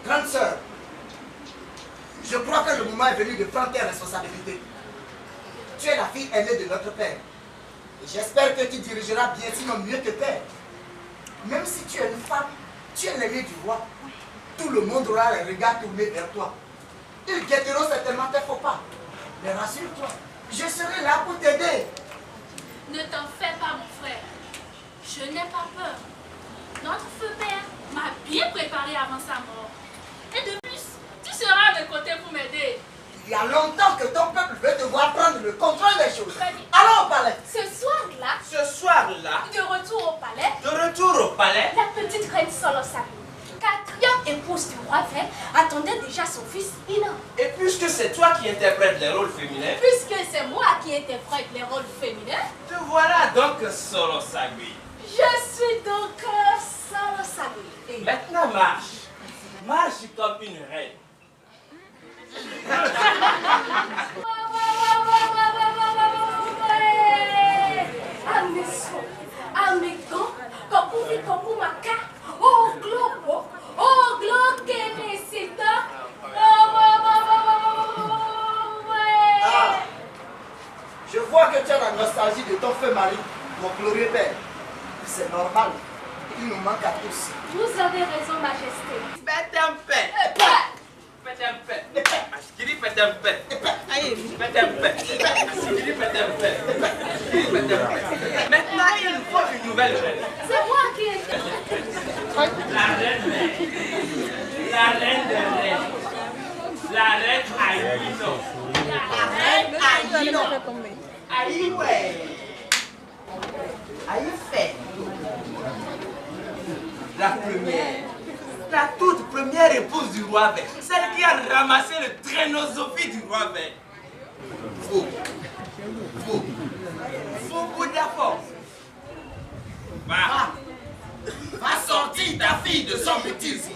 Grande sœur, je crois que le moment est venu de prendre tes responsabilités. Tu es la fille aînée de notre père. Et j'espère que tu dirigeras bien, sinon mieux que père. Même si tu es une femme, tu es l'aînée du roi. Tout le monde aura les regards tournés vers toi. Ils guetteront certainement tes faux pas. Mais rassure-toi, je serai là pour t'aider. Ne t'en fais pas, mon frère. Je n'ai pas peur. Notre feu père m'a bien préparé avant sa mort. Et de plus, tu seras à mes côtés pour m'aider. Il y a longtemps que ton peuple veut te voir prendre le contrôle des choses. Allons au palais. Ce soir-là, de retour au palais, la petite reine Solosari, quatrième épouse du roi vert, attendait déjà son fils Ina. Et puisque c'est toi qui interprètes les rôles féminins, Puisque c'est moi qui interprète les rôles féminins, te voilà donc Solosari. je suis donc Solosari. Maintenant marche. Marche comme une reine. Je vois que tu as la nostalgie de ton feu mari, mon glorieux père. C'est normal. Il nous manque à tous. Vous avez raison, Majesté. Faites un paix. Faites un paix. Askiri faites un paix. Faites un paix. Askiri faites un paix. Askiri faites un paix. Maintenant, il nous faut une nouvelle reine. C'est moi qui ai La reine mère. La reine des reines. La reine Aïno. La reine Aïno. Aïe, ouais. Aïe, fait. La première. La toute première épouse du roi vert. Celle qui a ramassé le traînosophie du roi vert. Faux. Faux. Faux coup d'effort. Va sortir ta fille de son bêtise.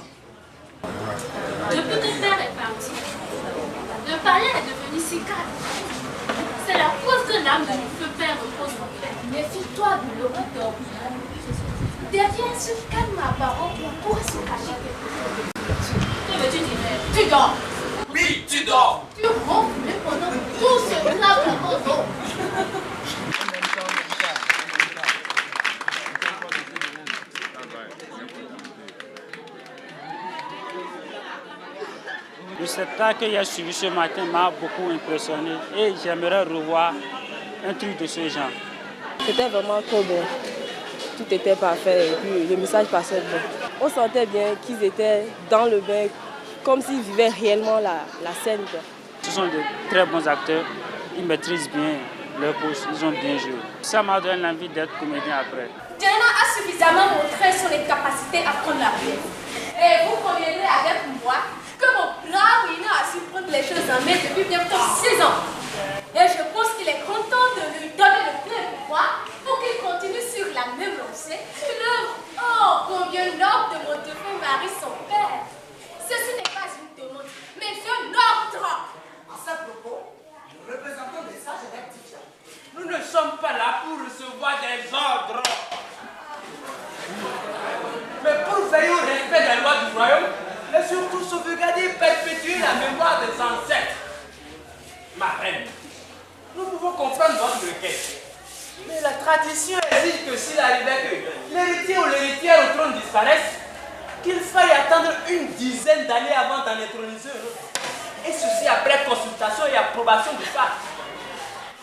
Depuis que père est parti, le palais est devenu si calme. C'est la cause que l'âme de mon feu père repose en paix. Méfie-toi de l'heureux dormir. Derrière ce calme apparent, on pourrait se cacher quelque chose. Que veux-tu dire? Tu dors. Oui, tu dors. Tu ronfles, mais pendant tout ce tremblement d'eau. Le spectacle qu'il y a suivi ce matin m'a beaucoup impressionné et j'aimerais revoir un truc de ce genre. C'était vraiment trop bon. Tout était parfait et puis le message passait bien. On sentait bien qu'ils étaient dans le bain, comme s'ils vivaient réellement la scène. Ce sont de très bons acteurs, ils maîtrisent bien leur poste, ils ont bien joué. Ça m'a donné l'envie d'être comédien après. Diana a suffisamment montré son incapacité à prendre la pièce. Et vous conviendrez avec moi que mon brave Wina a su prendre les choses en main depuis bientôt 6 ans. Et je pense qu'il est content de lui donner le plein pouvoir pour qu'il continue sur la même lancée. L'œuvre, oh, combien noble de mon défunt mari, son père. Ceci n'est pas une demande, mais un ordre. À ce propos, nous représentons des sages rectifiants. Nous ne sommes pas là pour recevoir des ordres. Mais pour veiller au respect des lois du royaume, et surtout sauvegarder et perpétuer la mémoire des ancêtres. Ma reine, nous pouvons comprendre votre requête. Mais la tradition exige que s'il arrivait que l'héritier ou l'héritière au trône disparaisse, qu'il faille attendre une dizaine d'années avant d'en introniser un autre. Et ceci après consultation et approbation du pape.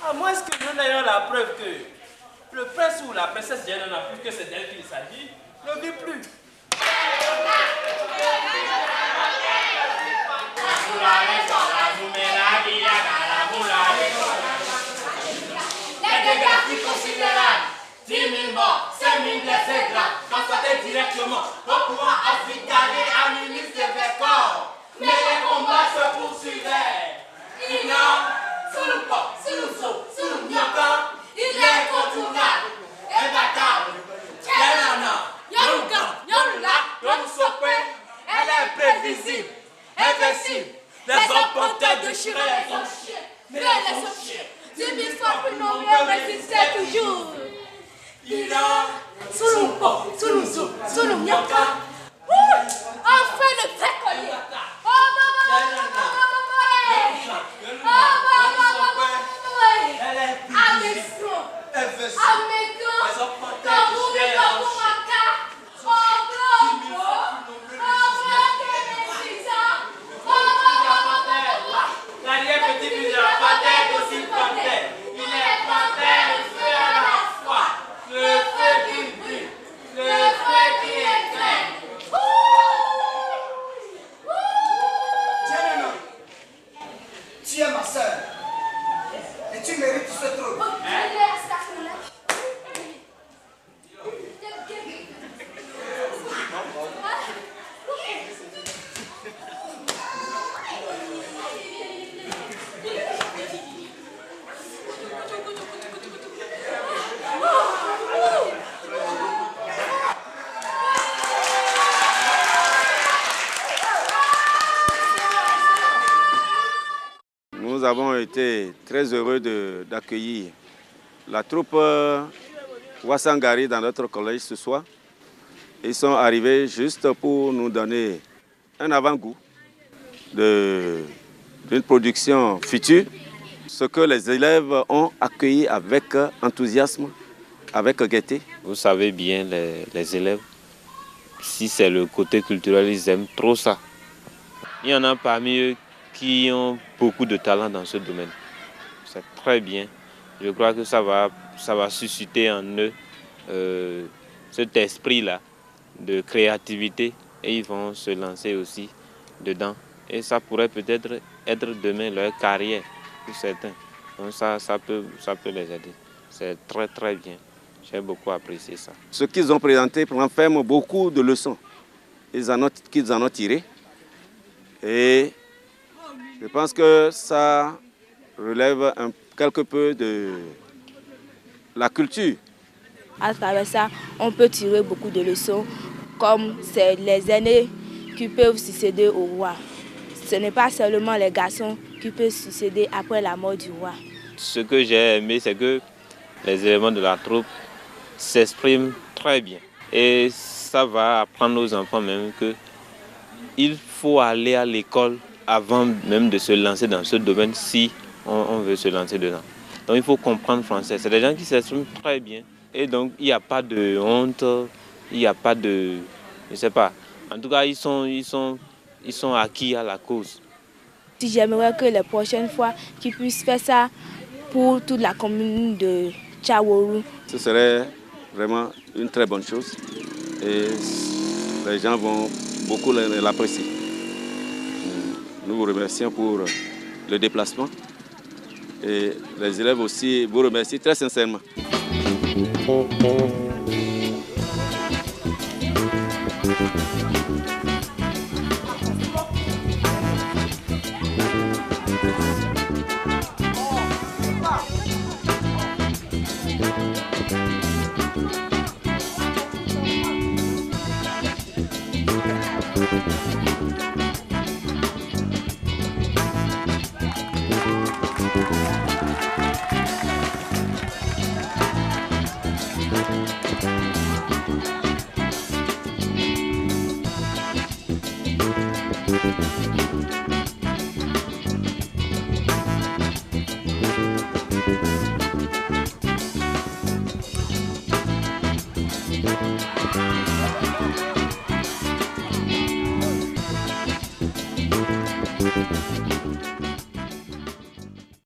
À moins que nous n'ayons la preuve que le prince ou la princesse Diana, puisque c'est d'elle qu'il s'agit, ne vit plus. Les dégâts considérables, 10 000 morts, 5 000 blessés graves, constatés directement au courant hospitalier administré des corps. Mais les combats se poursuivaient. Il y a sous le corps, sous le saut, sous le miocan, il est incontournable, imbattable. Yanana, Yanuka, Yanula, Yanusokwe, elle est prévisible, invincible. Les emporteurs déchirés les ont chiés, mais les ont chiés. 10 000 fois plus nombreux résistaient toujours. Il a sous le corps, sous le saut, sous le miocan. Enfin le vrai collier. Oh maman, Tu es ma soeur. Et tu mérites ce trône. Nous avons été très heureux d'accueillir la troupe Wassangari dans notre collège ce soir. Ils sont arrivés juste pour nous donner un avant-goût d'une production future. Ce que les élèves ont accueilli avec enthousiasme, avec gaieté. Vous savez bien, les élèves, si c'est le côté culturel, ils aiment trop ça. Il y en a parmi eux qui ont beaucoup de talent dans ce domaine. C'est très bien. Je crois que ça va susciter en eux cet esprit-là de créativité et ils vont se lancer aussi dedans Et ça pourrait peut-être être demain leur carrière pour certains. Donc ça peut les aider. C'est très très bien. J'ai beaucoup apprécié ça. Ce qu'ils ont présenté renferme beaucoup de leçons qu'ils en ont tiré. Et je pense que ça relève quelque peu de la culture. À travers ça, on peut tirer beaucoup de leçons, comme c'est les aînés qui peuvent succéder au roi. Ce n'est pas seulement les garçons qui peuvent succéder après la mort du roi. Ce que j'ai aimé, c'est que les éléments de la troupe s'expriment très bien. Et ça va apprendre aux enfants même qu'il faut aller à l'école avant même de se lancer dans ce domaine si on veut se lancer dedans. Donc il faut comprendre le français. C'est des gens qui s'expriment très bien. Et donc il n'y a pas de honte, il n'y a pas de... Je ne sais pas. En tout cas, ils sont acquis à la cause. J'aimerais que les prochaines fois qu'ils puissent faire ça pour toute la commune de Tchaworou. Ce serait vraiment une très bonne chose et les gens vont beaucoup l'apprécier. Nous vous remercions pour le déplacement et les élèves aussi vous remercient très sincèrement.